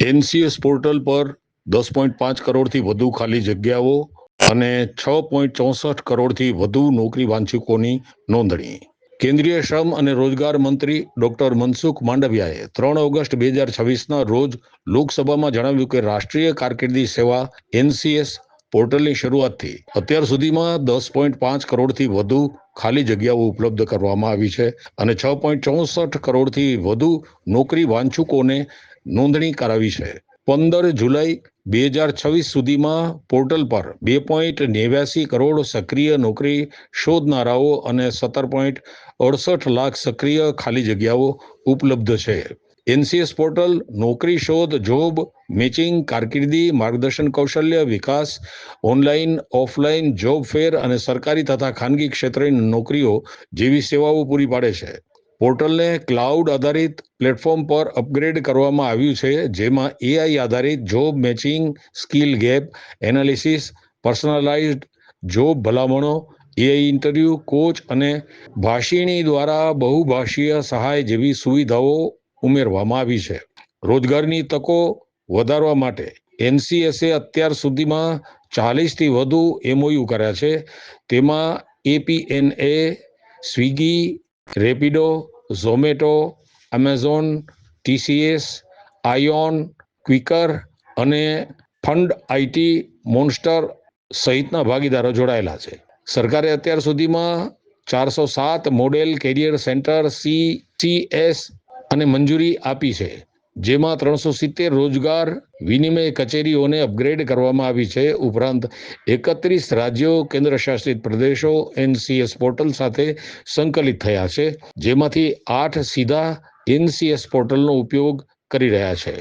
NCS portal પર 10.5 કરોડથી વધુ ખાલી જગ્યાઓ અને 6.64 કરોડથી વધુ નોકરી વાંચકોની નોંધણી. કેન્દ્રીય શ્રમ અને રોજગાર મંત્રી ડોક્ટર મનસુખ માંડવિયાએ 3 ઓગસ્ટ 2026ના રોજ લોકસભામાં જણાવ્યું કે રાષ્ટ્રીય કારકિર્દી સેવા એનસીએસ પોર્ટલની શરૂઆતથી અત્યાર સુધીમાં 10.5 કરોડથી વધુ ખાલી જગ્યાઓ ઉપલબ્ધ કરવામાં આવી છે અને 6.64 કરોડથી વધુ નોકરી વાંચકોને નોંધણી કરાવી છે. 15 જુલાઈ 2026 સુધીમાં પોર્ટલ પર 2.89 કરોડ સક્રિય નોકરી શોધનારાઓ અને 17.68 લાખ સક્રિય ખાલી જગ્યાઓ ઉપલબ્ધ છે. એનસીએસ પોર્ટલ નોકરી શોધ, જોબ મેચિંગ, કારકિર્દી માર્ગદર્શન, કૌશલ્ય વિકાસ, ઓનલાઈન ઓફલાઈન જોબ ફેર અને સરકારી તથા ખાનગી ક્ષેત્રની નોકરીઓ જેવી સેવાઓ પૂરી પાડે છે. પોર્ટલને ક્લાઉડ આધારિત પ્લેટફોર્મ પર અપગ્રેડ કરવામાં આવ્યું છે, જેમાં એઆઈ આધારિત job matching, skill gap analysis, personalised job ભલામણો, એઆઈ ઇન્ટરવ્યૂ, કોચ અને ભાષિણી દ્વારા બહુભાષીય સહાય જેવી સુવિધાઓ ઉમેરવામાં આવી છે. રોજગારની તકો વધારવા માટે એનસીએસે અત્યાર સુધીમાં 40થી વધુ એમઓયુ કર્યા છે. તેમાં APNA, Swiggy, Rapido, Zomato, Amazon, TCS, Ion, Quikr અને ફંડ આઈટી, મોન્સ્ટર સહિતના ભાગીદારો જોડાયેલા છે. સરકારે અત્યાર સુધીમાં 407 મોડેલ કેરિયર સેન્ટર સીસીએસ અને મંજૂરી આપી છે, જેમાં 370 રોજગાર વિનિમય કચેરીઓને અપગ્રેડ કરવામાં આવી છે. ઉપરાંત 31 રાજ્યો, કેન્દ્રશાસિત પ્રદેશો એનસીએસ પોર્ટલ સાથે સંકલિત થયા છે, જેમાંથી 8 સીધા એનસીએસ પોર્ટલનો ઉપયોગ કરી રહ્યા છે.